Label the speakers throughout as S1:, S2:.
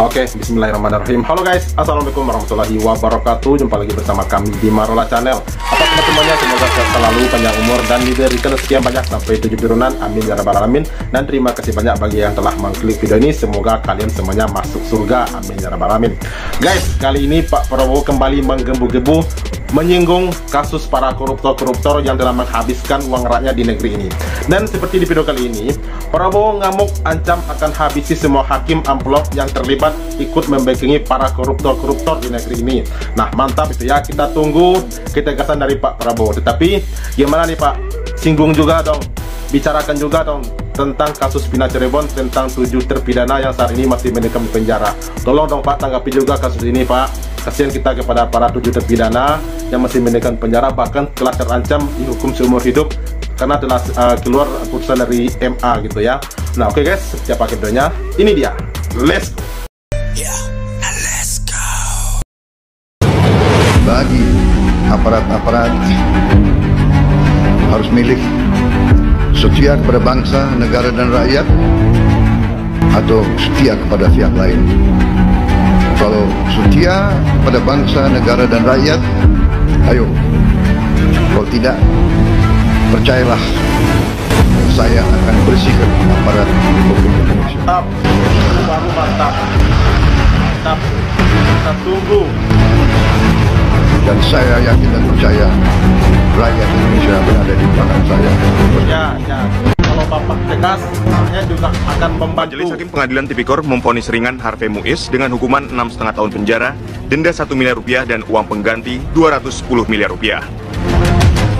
S1: Oke, bismillahirrahmanirrahim. Halo guys, assalamualaikum warahmatullahi wabarakatuh. Jumpa lagi bersama kami di Marola Channel. Apa kabar semuanya? Semoga sehat selalu, panjang umur, dan diberikan rezeki yang banyak sampai 7 turunan. Amin ya rabbal alamin. Dan terima kasih banyak bagi yang telah mengklik video ini. Semoga kalian semuanya masuk surga. Amin ya rabbal alamin. Guys, kali ini Pak Prabowo kembali menggebu-gebu menyinggung kasus para koruptor-koruptor yang telah menghabiskan uang rakyat di negeri ini. Dan seperti di video kali ini, Prabowo ngamuk ancam akan habisi semua hakim amplop yang terlibat ikut membekengi para koruptor-koruptor di negeri ini. Nah, mantap itu ya, kita tunggu ketegasan dari Pak Prabowo. Tetapi gimana nih Pak? Singgung juga dong, bicarakan juga dong tentang kasus Pina Cirebon, tentang 7 terpidana yang saat ini masih mendekam di penjara. Tolong dong Pak, tanggapi juga kasus ini Pak. Kasihan kita kepada para 7 terpidana yang masih mendekam penjara, bahkan telah terancam dihukum seumur hidup karena telah keluar putusan dari MA gitu ya. Nah oke guys, seperti apa videonya? Ini dia, let's go.
S2: Bagi aparat-aparat harus milih setia kepada bangsa, negara dan rakyat atau setia kepada pihak lain. Kalau setia pada bangsa, negara dan rakyat, ayo. Kalau tidak, percayalah, saya akan bersihkan aparat Republik Indonesia.
S1: Mantap, baru mantap. Mantap, kita tunggu.
S2: Dan saya yakin dan percaya rakyat Indonesia berada di belakang saya.
S1: Ya. Kalau Bapak tegas, saya juga akan membantu.
S3: Majelis Hakim Pengadilan Tipikor memvonis ringan Harvey Muiz dengan hukuman 6,5 tahun penjara, denda 1 miliar rupiah dan uang pengganti 210 miliar rupiah.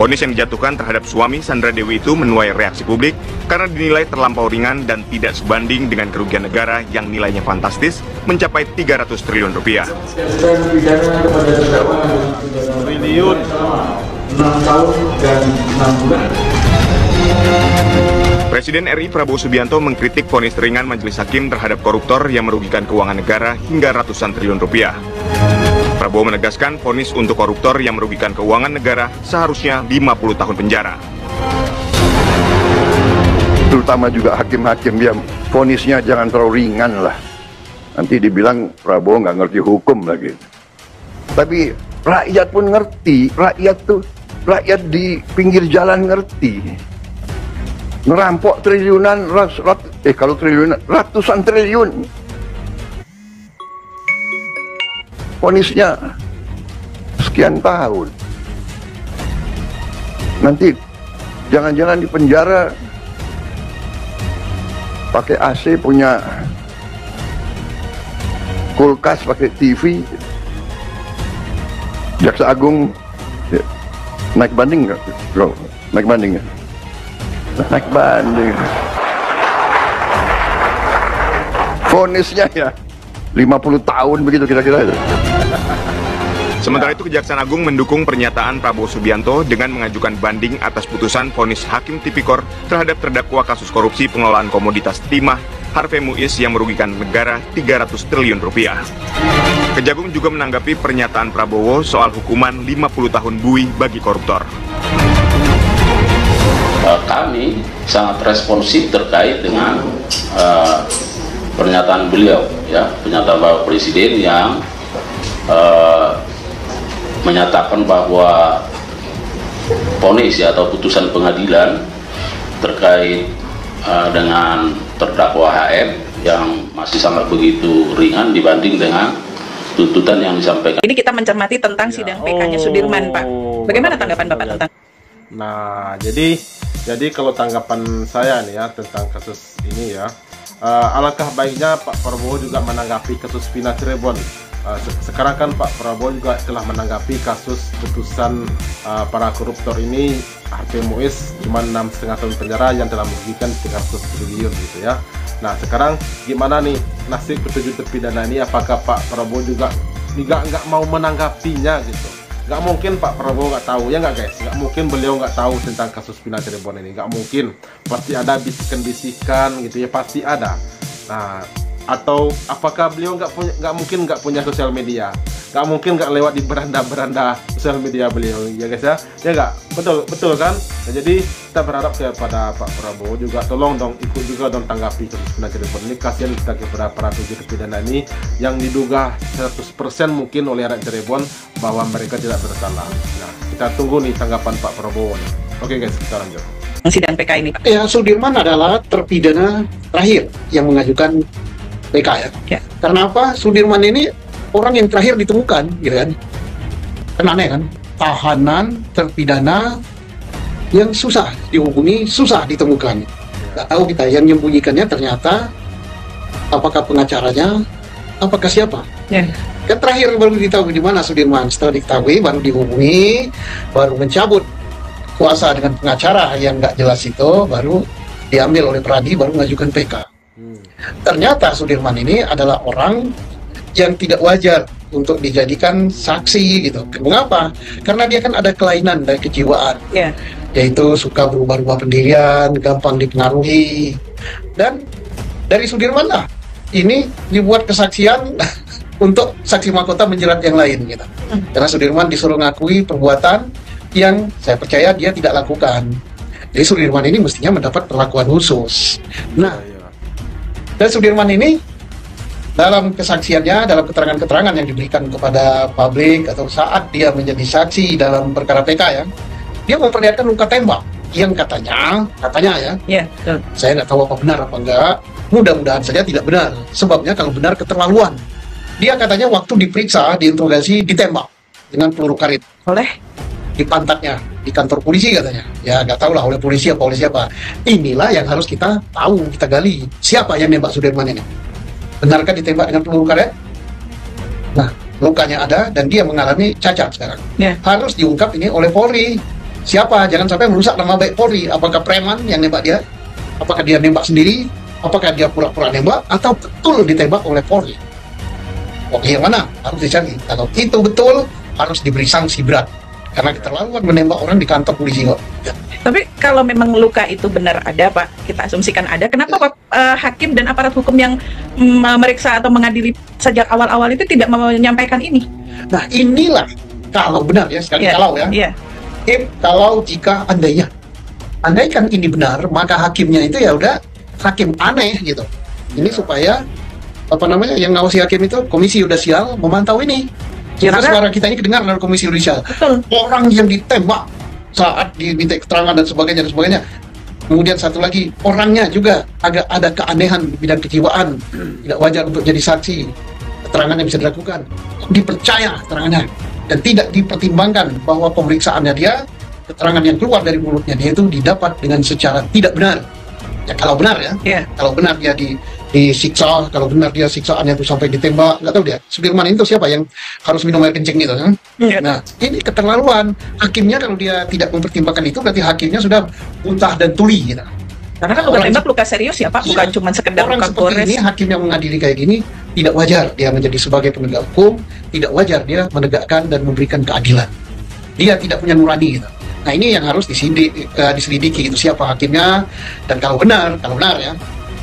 S3: Vonis yang dijatuhkan terhadap suami Sandra Dewi itu menuai reaksi publik karena dinilai terlampau ringan dan tidak sebanding dengan kerugian negara yang nilainya fantastis mencapai 300 triliun rupiah.
S1: Triliun
S4: 6 tahun dan 6 bulan.
S3: Presiden RI Prabowo Subianto mengkritik vonis ringan majelis hakim terhadap koruptor yang merugikan keuangan negara hingga ratusan triliun rupiah. Prabowo menegaskan vonis untuk koruptor yang merugikan keuangan negara seharusnya 50 tahun penjara.
S2: Terutama juga hakim-hakim yang vonisnya jangan terlalu ringan lah. Nanti dibilang Prabowo nggak ngerti hukum lagi. Tapi rakyat pun ngerti, rakyat di pinggir jalan ngerti. Ngerampok triliunan, kalau triliunan, ratusan triliun. Vonisnya sekian tahun. Nanti jangan-jangan di penjara pakai AC, punya kulkas, pakai TV. Jaksa Agung naik banding nggak? Naik banding ya? Naik banding. Vonisnya ya 50 tahun begitu kira-kira itu.
S3: Sementara itu Kejaksaan Agung mendukung pernyataan Prabowo Subianto dengan mengajukan banding atas putusan vonis Hakim Tipikor terhadap terdakwa kasus korupsi pengelolaan komoditas timah Harvey Muiz yang merugikan negara 300 triliun rupiah. Kejagung juga menanggapi pernyataan Prabowo soal hukuman 50 tahun buih bagi koruptor.
S5: Kami sangat responsif terkait dengan pernyataan beliau, ya, pernyataan Bapak Presiden yang menyatakan bahwa vonis atau putusan pengadilan terkait dengan terdakwa HM yang masih sangat begitu ringan dibanding dengan tuntutan yang disampaikan.
S6: Ini kita mencermati tentang sidang PK-nya Sudirman, Pak. Bagaimana tanggapan Bapak tentang?
S1: Nah, jadi kalau tanggapan saya nih ya tentang kasus ini ya, alangkah baiknya Pak Prabowo juga menanggapi kasus Pina Cirebon. Sekarang kan Pak Prabowo juga telah menanggapi kasus putusan para koruptor ini. Harvey Muiz cuma 6,5 tahun penjara yang telah merugikan 300 triliun gitu ya. Nah sekarang gimana nih nasib ke-7 terpidana ini? Apakah Pak Prabowo juga nggak mau menanggapinya gitu? Nggak mungkin Pak Prabowo nggak tahu, ya nggak guys? Nggak mungkin beliau nggak tahu tentang kasus Pina Cirebon ini, nggak mungkin. Pasti ada bisikan-bisikan gitu ya, pasti ada. Nah, atau apakah beliau nggak mungkin nggak punya sosial media? nggak mungkin nggak lewat di beranda-beranda sosial media beliau, ya guys ya. Ya nggak, betul kan. Nah, jadi kita berharap kepada Pak Prabowo juga tolong dong ikut juga dong tanggapi kasus Cirebon ini. Kasihan kita kepada para terpidana ini yang diduga 100% mungkin oleh rakyat Cirebon bahwa mereka tidak bersalah. Nah, kita tunggu nih tanggapan Pak Prabowo nih. Oke guys, kita lanjut.
S6: Sidang PK ini, Pak.
S7: Ya, Sudirman adalah terpidana terakhir yang mengajukan PK ya. Karena apa? Sudirman ini orang yang terakhir ditemukan, gitu kan? Kan aneh kan? Tahanan terpidana yang susah dihubungi, susah ditemukan. Nggak tahu kita yang menyembunyikannya ternyata apakah pengacaranya, apakah siapa? Kan terakhir baru ditahu di mana Sudirman. Setelah diketahui baru dihubungi, baru mencabut kuasa dengan pengacara yang nggak jelas itu, baru diambil oleh Pradi, baru mengajukan PK. Ternyata Sudirman ini adalah orang yang tidak wajar untuk dijadikan saksi gitu. Mengapa? Karena dia kan ada kelainan dari kejiwaan, yaitu suka berubah-ubah pendirian, gampang dipengaruhi. Dan dari Sudirman lah ini dibuat kesaksian untuk saksi mahkota menjerat yang lain gitu. Karena Sudirman disuruh ngakui perbuatan yang saya percaya dia tidak lakukan. Jadi Sudirman ini mestinya mendapat perlakuan khusus. Nah, dan Sudirman ini dalam kesaksiannya, dalam keterangan-keterangan yang diberikan kepada publik atau saat dia menjadi saksi dalam perkara PK ya, dia memperlihatkan luka tembak yang katanya ya, saya nggak tahu apa benar apa enggak, mudah-mudahan saja tidak benar. Sebabnya kalau benar keterlaluan. Dia katanya waktu diperiksa, diinterogasi, ditembak dengan peluru karet. Di pantatnya, di kantor polisi katanya. Ya nggak tahu lah oleh polisi apa. Inilah yang harus kita tahu, kita gali. Siapa yang nembak Sudirman ini? Benarkah ditembak dengan peluru karet? Nah, lukanya ada dan dia mengalami cacat sekarang. Harus diungkap ini oleh Polri. Siapa? Jangan sampai merusak nama baik Polri. Apakah preman yang nembak dia? Apakah dia nembak sendiri? Apakah dia pura-pura nembak? Atau betul ditembak oleh Polri? Oke, yang mana? Harus dicari. Kalau itu betul, harus diberi sanksi berat. Karena keterlaluan menembak orang di kantor polisi kok.
S6: Tapi kalau memang luka itu benar ada, Pak, kita asumsikan ada, kenapa Pak, hakim dan aparat hukum yang memeriksa atau mengadili sejak awal-awal itu tidak menyampaikan ini?
S7: Nah, inilah kalau benar ya, sekali kalau ya. Kalau jika andaikan ini benar, maka hakimnya itu ya udah hakim aneh gitu. Ini supaya apa namanya yang ngawasi hakim itu komisi yudisial memantau ini. Suara kita ini kedengar dari komisi yudisial. Orang yang ditembak saat diminta keterangan dan sebagainya. Kemudian satu lagi, orangnya juga agak ada keanehan di bidang kejiwaan, tidak wajar untuk jadi saksi. Keterangan yang bisa dilakukan, dipercaya keterangannya, dan tidak dipertimbangkan bahwa pemeriksaannya dia, keterangan yang keluar dari mulutnya dia itu didapat dengan secara tidak benar. Ya kalau benar ya, kalau benar dia disiksa, kalau benar dia siksaannya itu sampai ditembak, nggak tahu dia. Sudirman itu siapa yang harus minum air kencing gitu kan? Nah, ini keterlaluan. Hakimnya kalau dia tidak mempertimbangkan itu, berarti hakimnya sudah buta dan tuli gitu.
S6: Karena kan luka tembak luka serius ya Pak, bukan cuma sekedar luka gores.
S7: Ini hakim yang mengadili kayak gini tidak wajar dia menjadi sebagai penegak hukum, tidak wajar dia menegakkan dan memberikan keadilan. Dia tidak punya nurani gitu. Nah, ini yang harus diselidiki itu siapa hakimnya, dan kalau benar ya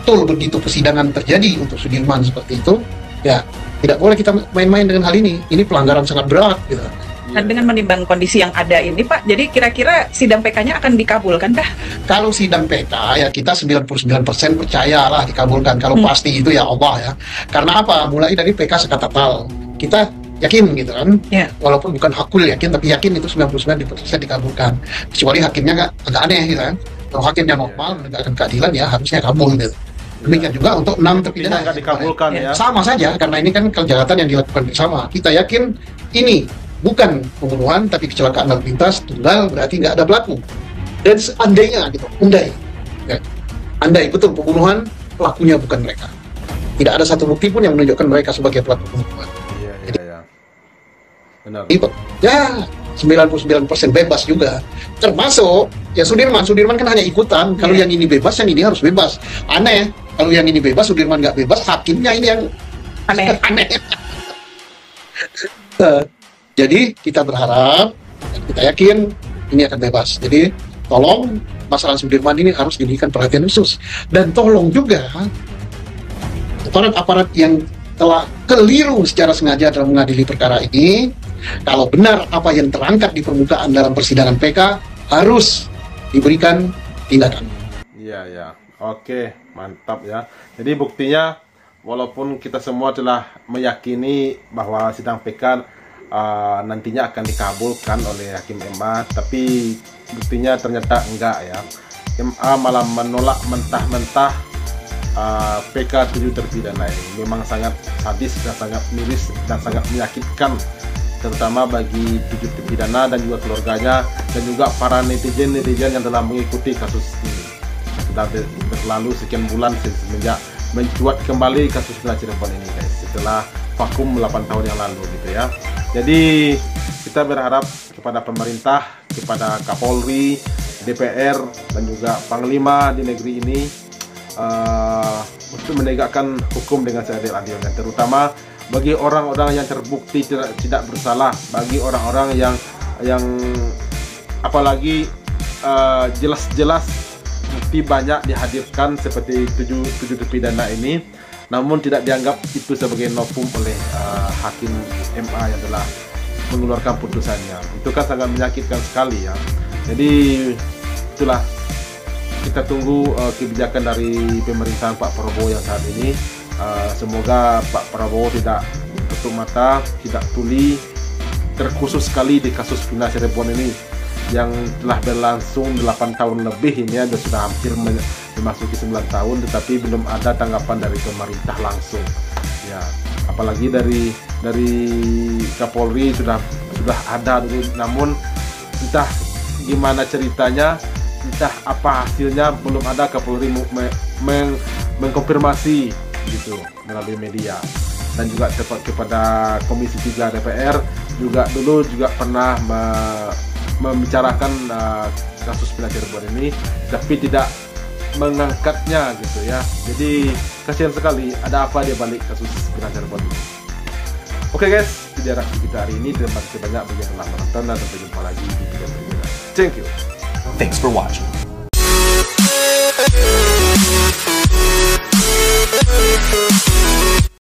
S7: betul begitu persidangan terjadi untuk Sudirman seperti itu, ya tidak boleh kita main-main dengan hal ini. Ini pelanggaran sangat berat gitu.
S6: Dan dengan menimbang kondisi yang ada ini Pak, jadi kira-kira sidang PK-nya akan dikabulkan kah?
S7: Kalau sidang PK ya kita 99% percayalah dikabulkan. Kalau pasti itu ya Allah ya. Karena apa? Mulai dari PK sekatatal. Kita yakin gitu kan, walaupun bukan hakul yakin, tapi yakin itu 99% dikabulkan. Kecuali hakimnya agak aneh gitu kan. Kalau hakimnya normal menegakkan keadilan ya harusnya kabul gitu. Demikian juga untuk 6 terpidana
S1: nggak dikabulkan ya.
S7: Sama saja karena ini kan kejahatan yang dilakukan bersama. Kita yakin ini bukan pembunuhan tapi kecelakaan lalu lintas tunggal, berarti nggak ada pelaku. Dan seandainya gitu, andai betul pembunuhan, pelakunya bukan mereka. Tidak ada satu bukti pun yang menunjukkan mereka sebagai pelaku pembunuhan.
S1: Benar.
S7: Ya 99% bebas juga, termasuk ya Sudirman kan hanya ikutan. Kalau yang ini bebas, yang ini harus bebas. Aneh kalau yang ini bebas, Sudirman nggak bebas, hakimnya ini yang aneh. Jadi kita berharap, kita yakin ini akan bebas. Jadi tolong masalah Sudirman ini harus diberikan perhatian khusus, dan tolong juga aparat-aparat yang telah keliru secara sengaja dalam mengadili perkara ini. Kalau benar apa yang terangkat di permukaan dalam persidangan PK, harus diberikan tindakan.
S1: Iya ya, oke, mantap ya. Jadi buktinya, walaupun kita semua telah meyakini bahwa sidang PK nantinya akan dikabulkan oleh Hakim MA, tapi buktinya ternyata enggak ya. MA malah menolak mentah-mentah PK 7 terpidana ini. Memang sangat sadis dan sangat miris dan sangat menyakitkan, terutama bagi 7 terpidana dan juga keluarganya, dan juga para netizen-netizen yang telah mengikuti kasus ini. Sudah berlalu sekian bulan semenjak mencuat kembali kasus Villa Cirebon ini guys, setelah vakum 8 tahun yang lalu gitu ya. Jadi kita berharap kepada pemerintah, kepada Kapolri, DPR, dan juga Panglima di negeri ini untuk menegakkan hukum dengan seadil-adilnya, terutama bagi orang-orang yang terbukti tidak bersalah, bagi orang-orang yang apalagi jelas-jelas bukti banyak dihadirkan seperti 7 terpidana ini, namun tidak dianggap itu sebagai novum oleh Hakim MA yang telah mengeluarkan putusannya. Itu kan sangat menyakitkan sekali ya. Jadi itulah, kita tunggu kebijakan dari pemerintahan Pak Prabowo yang saat ini. Semoga Pak Prabowo tidak tutup mata, tidak tuli, terkhusus sekali di kasus Villa Cirebon ini yang telah berlangsung 8 tahun lebih ini, sudah hampir memasuki 9 tahun, tetapi belum ada tanggapan dari pemerintah langsung ya. Apalagi dari Kapolri sudah ada dulu, namun entah gimana ceritanya, entah apa hasilnya, belum ada Kapolri mengkonfirmasi gitu melalui media. Dan juga kepada Komisi 3 DPR dulu juga pernah membicarakan kasus Villa Cirebon ini, tapi tidak mengangkatnya gitu ya. Jadi kasihan sekali, ada apa dia balik kasus Villa Cirebon ini. Oke guys, itu dia reaksi kita hari ini. Terima kasih banyak bagi yang telah menonton, dan sampai jumpa lagi di video berikutnya. Thank you.
S8: Thanks for watching.